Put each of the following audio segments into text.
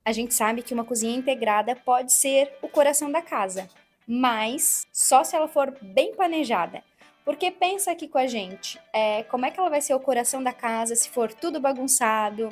A gente sabe que uma cozinha integrada pode ser o coração da casa, mas só se ela for bem planejada. Porque pensa aqui com a gente, como é que ela vai ser o coração da casa se for tudo bagunçado,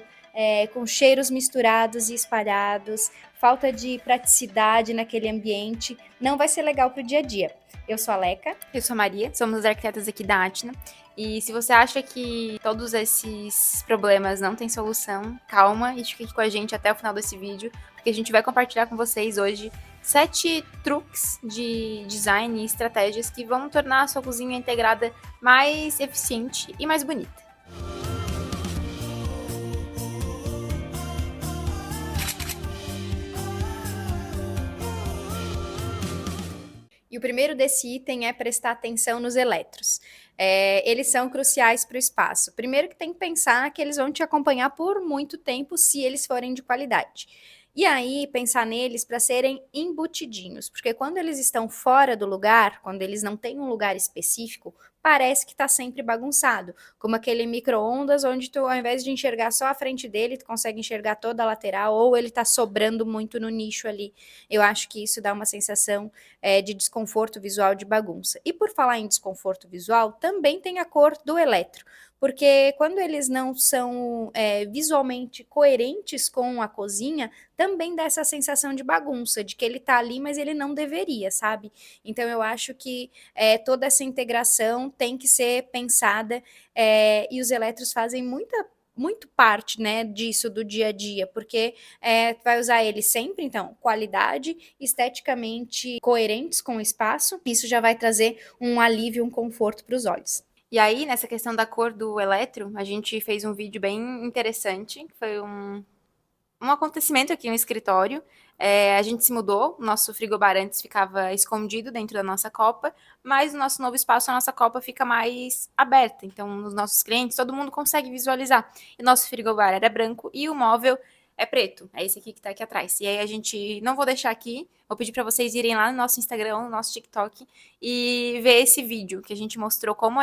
com cheiros misturados e espalhados, falta de praticidade naquele ambiente, não vai ser legal para o dia a dia. Eu sou a Leca. Eu sou a Maria, somos as arquitetas aqui da Atna. E se você acha que todos esses problemas não têm solução, calma e fique aqui com a gente até o final desse vídeo, porque a gente vai compartilhar com vocês hoje 7 truques de design e estratégias que vão tornar a sua cozinha integrada mais eficiente e mais bonita. E o primeiro desse item é prestar atenção nos eletros. Eles são cruciais para o espaço. Primeiro que tem que pensar que eles vão te acompanhar por muito tempo se eles forem de qualidade. E aí, pensar neles para serem embutidinhos, porque quando eles estão fora do lugar, quando eles não têm um lugar específico, parece que está sempre bagunçado, como aquele micro-ondas onde tu, ao invés de enxergar só a frente dele, tu consegue enxergar toda a lateral, ou ele está sobrando muito no nicho ali. Eu acho que isso dá uma sensação de desconforto visual, de bagunça. E por falar em desconforto visual, também tem a cor do eletro, porque quando eles não são visualmente coerentes com a cozinha, também dá essa sensação de bagunça, de que ele tá ali, mas ele não deveria, sabe? Então eu acho que toda essa integração tem que ser pensada e os eletros fazem muito parte, né, disso do dia a dia, porque tu vai usar ele sempre, então, qualidade, esteticamente coerentes com o espaço, isso já vai trazer um alívio, um conforto para os olhos. E aí, nessa questão da cor do eletro, a gente fez um vídeo bem interessante, que foi um acontecimento aqui no escritório. A gente se mudou, o nosso frigobar antes ficava escondido dentro da nossa copa, mas no nosso novo espaço a nossa copa fica mais aberta. Então, nos nossos clientes, todo mundo consegue visualizar. E nosso frigobar era branco e o móvel é preto. É esse aqui que tá aqui atrás. E aí a gente, não vou deixar aqui, vou pedir para vocês irem lá no nosso Instagram, no nosso TikTok e ver esse vídeo que a gente mostrou como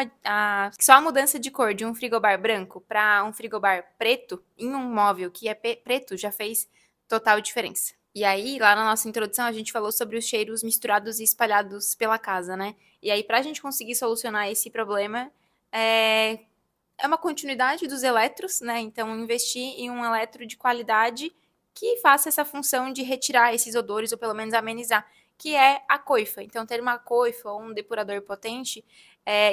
só a mudança de cor de um frigobar branco para um frigobar preto em um móvel que é preto já fez total diferença. E aí, lá na nossa introdução, a gente falou sobre os cheiros misturados e espalhados pela casa, né? E aí, pra gente conseguir solucionar esse problema, é uma continuidade dos eletros, né? Então, investir em um eletro de qualidade que faça essa função de retirar esses odores, ou pelo menos amenizar, que é a coifa. Então, ter uma coifa ou um depurador potente,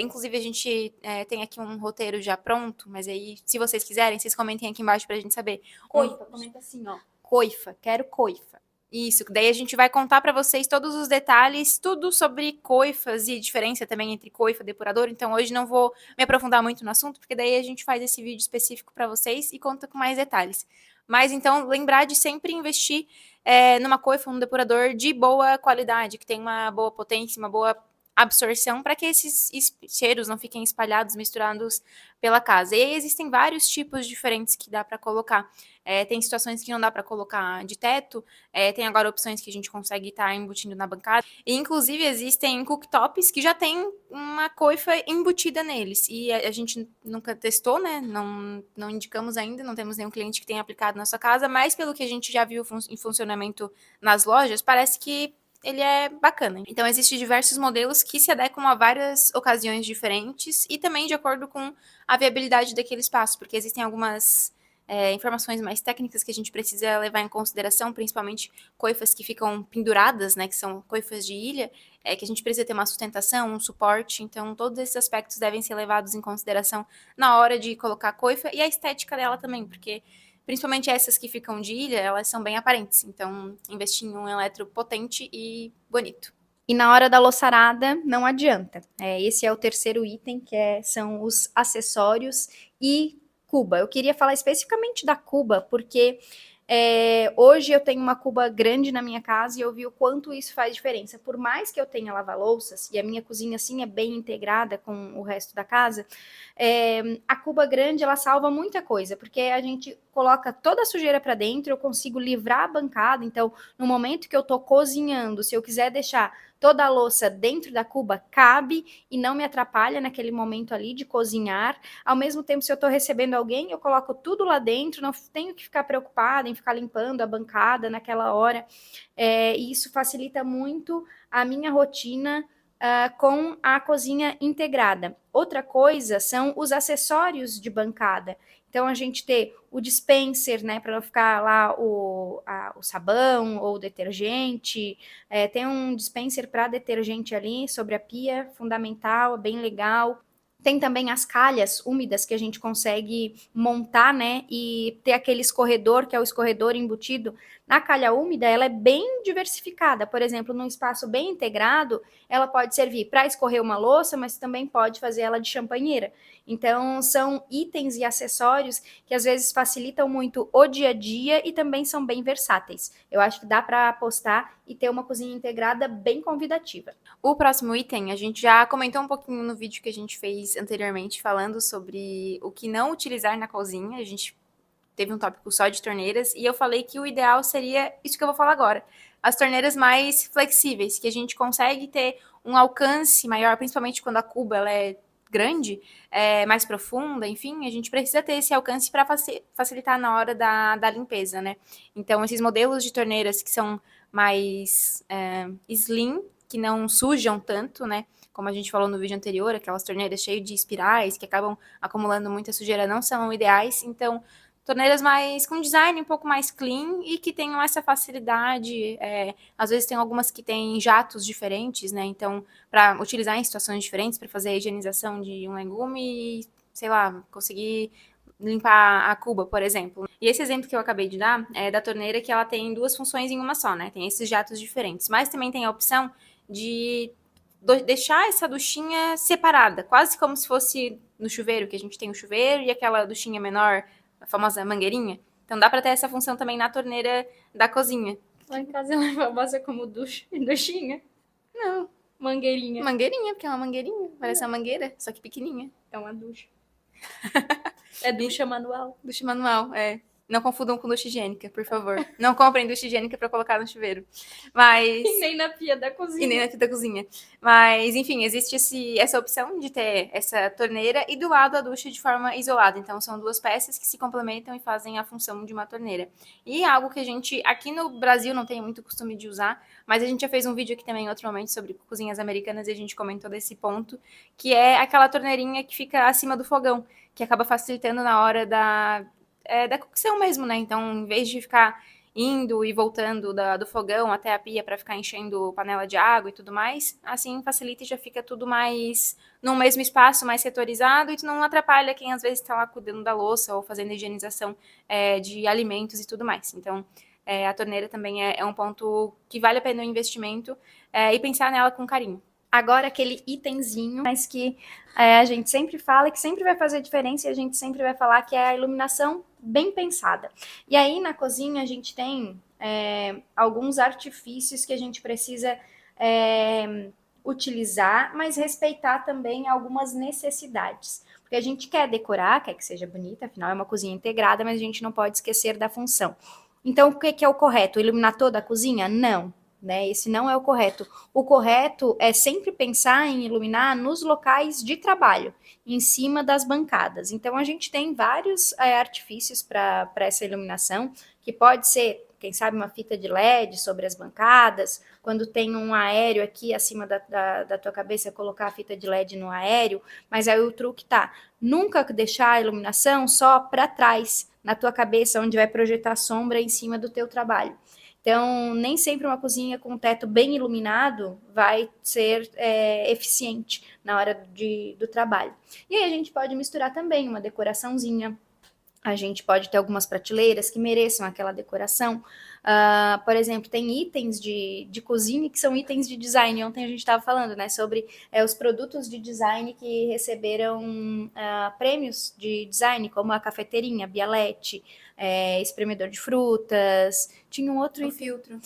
inclusive a gente tem aqui um roteiro já pronto, mas aí, se vocês quiserem, vocês comentem aqui embaixo pra gente saber. Coifa, comenta assim, ó. Coifa, quero coifa. Isso, daí a gente vai contar para vocês todos os detalhes, tudo sobre coifas e diferença também entre coifa e depurador. Então hoje não vou me aprofundar muito no assunto, porque daí a gente faz esse vídeo específico para vocês e conta com mais detalhes. Mas então lembrar de sempre investir numa coifa, num depurador de boa qualidade, que tem uma boa potência, uma boa absorção, para que esses cheiros não fiquem espalhados, misturados pela casa. E aí existem vários tipos diferentes que dá para colocar. Tem situações que não dá para colocar de teto, tem agora opções que a gente consegue estar embutindo na bancada. E, inclusive, existem cooktops que já tem uma coifa embutida neles. E a gente nunca testou, né? Não indicamos ainda, não temos nenhum cliente que tenha aplicado na sua casa, mas pelo que a gente já viu em funcionamento nas lojas, parece que ele é bacana. Então, existem diversos modelos que se adequam a várias ocasiões diferentes e também de acordo com a viabilidade daquele espaço, porque existem algumas informações mais técnicas que a gente precisa levar em consideração, principalmente coifas que ficam penduradas, né, que são coifas de ilha, que a gente precisa ter uma sustentação, um suporte, então todos esses aspectos devem ser levados em consideração na hora de colocar a coifa e a estética dela também, porque principalmente essas que ficam de ilha, elas são bem aparentes, então investir em um eletro potente e bonito. E na hora da louçarada, não adianta. Esse é o terceiro item, são os acessórios e cuba. Eu queria falar especificamente da cuba, porque hoje eu tenho uma cuba grande na minha casa e eu vi o quanto isso faz diferença. Por mais que eu tenha lava-louças, e a minha cozinha, assim, é bem integrada com o resto da casa, a cuba grande, ela salva muita coisa, porque a gente coloca toda a sujeira para dentro, eu consigo livrar a bancada, então, no momento que eu tô cozinhando, se eu quiser deixar toda a louça dentro da cuba cabe e não me atrapalha naquele momento ali de cozinhar. Ao mesmo tempo, se eu estou recebendo alguém, eu coloco tudo lá dentro, não tenho que ficar preocupada em ficar limpando a bancada naquela hora. E isso facilita muito a minha rotina com a cozinha integrada. Outra coisa são os acessórios de bancada. Então, a gente ter o dispenser, né, para não ficar lá o sabão ou o detergente. Tem um dispenser para detergente ali sobre a pia, fundamental, bem legal. Tem também as calhas úmidas que a gente consegue montar, né, e ter aquele escorredor, que é o escorredor embutido. Na calha úmida, ela é bem diversificada. Por exemplo, num espaço bem integrado, ela pode servir para escorrer uma louça, mas também pode fazer ela de champanheira. Então, são itens e acessórios que às vezes facilitam muito o dia a dia e também são bem versáteis. Eu acho que dá para apostar e ter uma cozinha integrada bem convidativa. O próximo item, a gente já comentou um pouquinho no vídeo que a gente fez anteriormente, falando sobre o que não utilizar na cozinha. A gente teve um tópico só de torneiras, e eu falei que o ideal seria isso que eu vou falar agora. As torneiras mais flexíveis, que a gente consegue ter um alcance maior, principalmente quando a cuba ela é grande, mais profunda, enfim, a gente precisa ter esse alcance para facilitar na hora da limpeza, né? Então, esses modelos de torneiras que são mais slim, que não sujam tanto, né? Como a gente falou no vídeo anterior, aquelas torneiras cheias de espirais que acabam acumulando muita sujeira não são ideais. Então, torneiras mais com design um pouco mais clean e que tenham essa facilidade. Às vezes tem algumas que têm jatos diferentes, né? Então, para utilizar em situações diferentes, para fazer a higienização de um legume e, sei lá, conseguir limpar a cuba, por exemplo. E esse exemplo que eu acabei de dar é da torneira que ela tem duas funções em uma só, né? Tem esses jatos diferentes. Mas também tem a opção de deixar essa duchinha separada, quase como se fosse no chuveiro, que a gente tem o chuveiro e aquela duchinha menor, a famosa mangueirinha. Então dá para ter essa função também na torneira da cozinha. Lá em casa ela é famosa como duchinha. Não. Mangueirinha. Mangueirinha, porque é uma mangueirinha. Parece uma mangueira, só que pequenininha. É uma ducha. É ducha manual. Ducha manual, Não confundam com ducha higiênica, por favor. Não comprem ducha higiênica para colocar no chuveiro. Mas... E nem na pia da cozinha. E nem na pia da cozinha. Mas, enfim, existe essa opção de ter essa torneira e do lado a ducha de forma isolada. Então, são duas peças que se complementam e fazem a função de uma torneira. E algo que a gente, aqui no Brasil, não tem muito costume de usar, mas a gente já fez um vídeo aqui também em outro momento sobre cozinhas americanas e a gente comentou desse ponto, que é aquela torneirinha que fica acima do fogão, que acaba facilitando na hora da cocção mesmo, né? Então, em vez de ficar indo e voltando do fogão até a pia para ficar enchendo panela de água e tudo mais, assim facilita e já fica tudo mais num mesmo espaço, mais setorizado, e tu não atrapalha quem às vezes está lá cuidando da louça ou fazendo higienização de alimentos e tudo mais. Então, a torneira também é um ponto que vale a pena o investimento e pensar nela com carinho. Agora, aquele itemzinho, mas que a gente sempre fala, que sempre vai fazer diferença e a gente sempre vai falar, que é a iluminação bem pensada. E aí, na cozinha, a gente tem alguns artifícios que a gente precisa utilizar, mas respeitar também algumas necessidades. Porque a gente quer decorar, quer que seja bonita, afinal é uma cozinha integrada, mas a gente não pode esquecer da função. Então, o que é o correto? Iluminar toda a cozinha? Não. Né? Esse não é o correto. O correto é sempre pensar em iluminar nos locais de trabalho, em cima das bancadas. Então, a gente tem vários artifícios para essa iluminação, que pode ser, quem sabe, uma fita de LED sobre as bancadas, quando tem um aéreo aqui acima da tua cabeça, colocar a fita de LED no aéreo, mas aí o truque tá, nunca deixar a iluminação só para trás, na tua cabeça, onde vai projetar sombra em cima do teu trabalho. Então, nem sempre uma cozinha com um teto bem iluminado vai ser eficiente na hora do trabalho. E aí a gente pode misturar também uma decoraçãozinha. A gente pode ter algumas prateleiras que mereçam aquela decoração. Por exemplo, tem itens de cozinha que são itens de design. Ontem a gente estava falando, né, sobre os produtos de design que receberam prêmios de design, como a cafeteirinha, a Bialete, espremedor de frutas. Tinha um outro item. Filtro.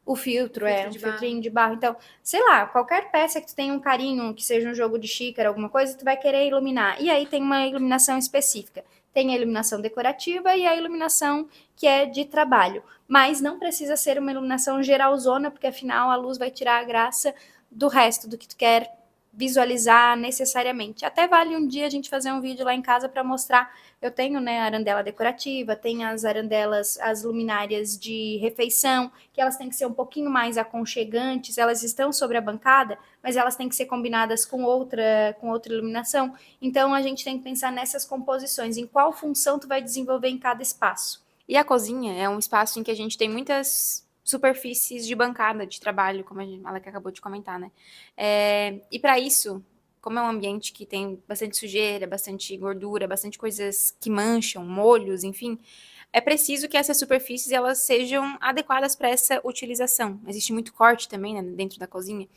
O filtro, um filtrinho de barro. Então, sei lá, qualquer peça que tu tenha um carinho, que seja um jogo de xícara, alguma coisa, tu vai querer iluminar. E aí tem uma iluminação específica. Tem a iluminação decorativa e a iluminação que é de trabalho. Mas não precisa ser uma iluminação geralzona, porque afinal a luz vai tirar a graça do resto, do que tu quer visualizar necessariamente. Até vale um dia a gente fazer um vídeo lá em casa para mostrar. Eu tenho, né, a arandela decorativa, tem as arandelas, as luminárias de refeição, que elas têm que ser um pouquinho mais aconchegantes, elas estão sobre a bancada, mas elas têm que ser combinadas com outra iluminação. Então a gente tem que pensar nessas composições, em qual função tu vai desenvolver em cada espaço. E a cozinha é um espaço em que a gente tem muitas superfícies de bancada de trabalho, como ela que acabou de comentar, né? E para isso, como é um ambiente que tem bastante sujeira, bastante gordura, bastante coisas que mancham, molhos, enfim, é preciso que essas superfícies elas sejam adequadas para essa utilização. Existe muito corte também, né, dentro da cozinha.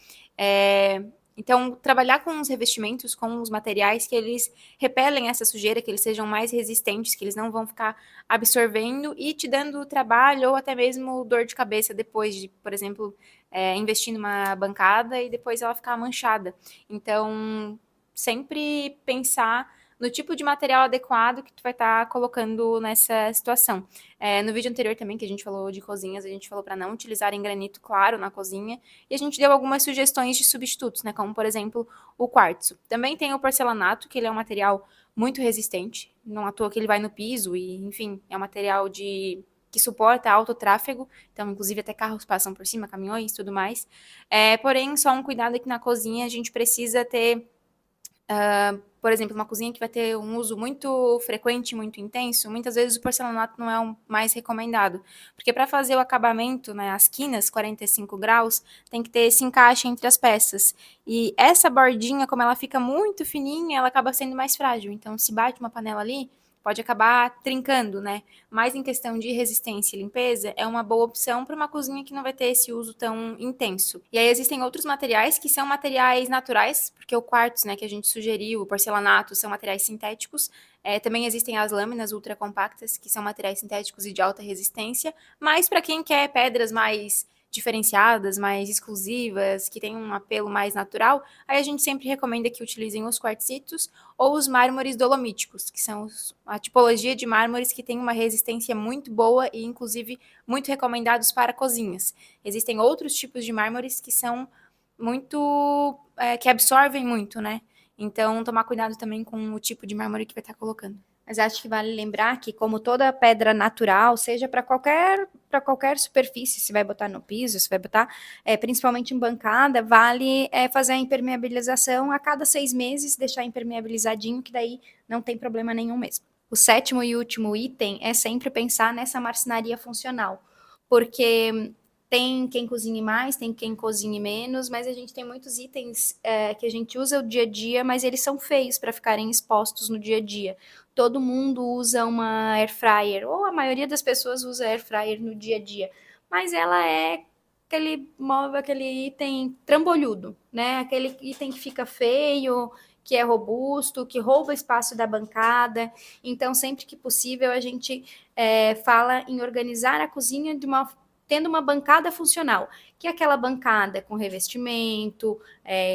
Então, trabalhar com os revestimentos, com os materiais que eles repelem essa sujeira, que eles sejam mais resistentes, que eles não vão ficar absorvendo e te dando trabalho ou até mesmo dor de cabeça depois de, por exemplo, investir numa bancada e depois ela ficar manchada. Então, sempre pensar no tipo de material adequado que tu vai estar colocando nessa situação. No vídeo anterior também, que a gente falou de cozinhas, a gente falou para não utilizarem granito claro na cozinha, e a gente deu algumas sugestões de substitutos, né, como, por exemplo, o quartzo. Também tem o porcelanato, que ele é um material muito resistente, não à toa que ele vai no piso, e, enfim, é um material que suporta alto tráfego, então, inclusive, até carros passam por cima, caminhões e tudo mais. Porém, só um cuidado aqui na cozinha, a gente precisa ter por exemplo, uma cozinha que vai ter um uso muito frequente, muito intenso, muitas vezes o porcelanato não é o mais recomendado. Porque para fazer o acabamento, né, as quinas, 45 graus, tem que ter esse encaixe entre as peças. E essa bordinha, como ela fica muito fininha, ela acaba sendo mais frágil. Então, se bate uma panela ali, pode acabar trincando, né? Mas em questão de resistência e limpeza, é uma boa opção para uma cozinha que não vai ter esse uso tão intenso. E aí existem outros materiais que são materiais naturais, porque o quartzo, né, que a gente sugeriu, o porcelanato, são materiais sintéticos. Também existem as lâminas ultra compactas, que são materiais sintéticos e de alta resistência, mas para quem quer pedras mais diferenciadas, mais exclusivas, que têm um apelo mais natural, aí a gente sempre recomenda que utilizem os quartzitos ou os mármores dolomíticos, que são a tipologia de mármores que tem uma resistência muito boa e, inclusive, muito recomendados para cozinhas. Existem outros tipos de mármores que são muito... que absorvem muito, né? Então, tomar cuidado também com o tipo de mármore que vai estar colocando. Mas acho que vale lembrar que, como toda pedra natural, seja para qualquer superfície, se vai botar no piso, se vai botar, principalmente em bancada, vale fazer a impermeabilização a cada 6 meses, deixar impermeabilizadinho, que daí não tem problema nenhum mesmo. O sétimo e último item é sempre pensar nessa marcenaria funcional, porque tem quem cozinhe mais, tem quem cozinhe menos, mas a gente tem muitos itens que a gente usa o dia a dia, mas eles são feios para ficarem expostos no dia a dia. Todo mundo usa uma air fryer, ou a maioria das pessoas usa air fryer no dia a dia, mas ela é aquele móvel, aquele item trambolhudo, né? Aquele item que fica feio, que é robusto, que rouba espaço da bancada. Então, sempre que possível, a gente fala em organizar a cozinha tendo uma bancada funcional, que é aquela bancada com revestimento,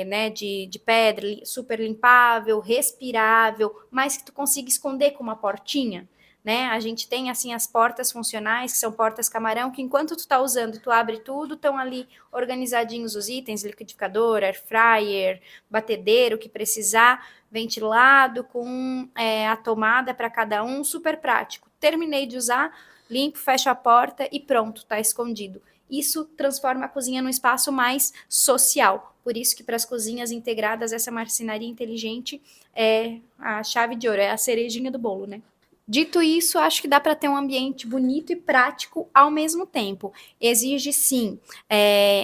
né, de pedra, super limpável, respirável, mas que tu consiga esconder com uma portinha, né? A gente tem assim as portas funcionais, que são portas camarão, que enquanto tu tá usando, tu abre tudo, estão ali organizadinhos os itens, liquidificador, air fryer, batedeiro, que precisar, ventilado, com a tomada para cada um, super prático. Terminei de usar, limpo, fecho a porta e pronto, tá escondido. Isso transforma a cozinha num espaço mais social. Por isso que para as cozinhas integradas, essa marcenaria inteligente é a chave de ouro, é a cerejinha do bolo, né? Dito isso, acho que dá para ter um ambiente bonito e prático ao mesmo tempo. Exige, sim,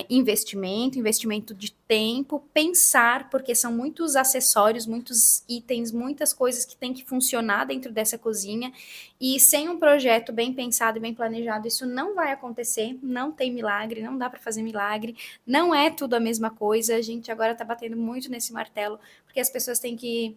investimento de tempo, pensar, porque são muitos acessórios, muitos itens, muitas coisas que tem que funcionar dentro dessa cozinha, e sem um projeto bem pensado e bem planejado, isso não vai acontecer, não tem milagre, não dá para fazer milagre, não é tudo a mesma coisa, a gente agora está batendo muito nesse martelo, porque as pessoas têm que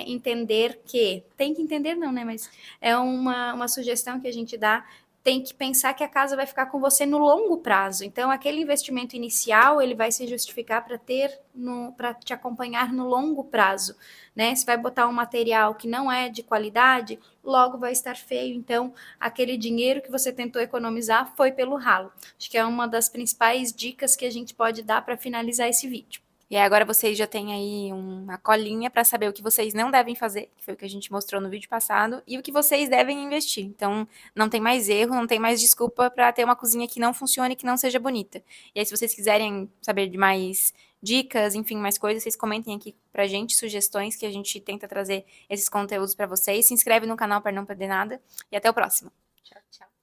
entender que, tem que entender não, né, mas é uma sugestão que a gente dá, tem que pensar que a casa vai ficar com você no longo prazo. Então, aquele investimento inicial, ele vai se justificar para te acompanhar no longo prazo, né? Se vai botar um material que não é de qualidade, logo vai estar feio. Então, aquele dinheiro que você tentou economizar foi pelo ralo. Acho que é uma das principais dicas que a gente pode dar para finalizar esse vídeo. E aí agora vocês já têm aí uma colinha para saber o que vocês não devem fazer, que foi o que a gente mostrou no vídeo passado, e o que vocês devem investir. Então, não tem mais erro, não tem mais desculpa para ter uma cozinha que não funcione, que não seja bonita. E aí, se vocês quiserem saber de mais dicas, enfim, mais coisas, vocês comentem aqui pra gente, sugestões, que a gente tenta trazer esses conteúdos para vocês. Se inscreve no canal para não perder nada, e até o próximo. Tchau, tchau.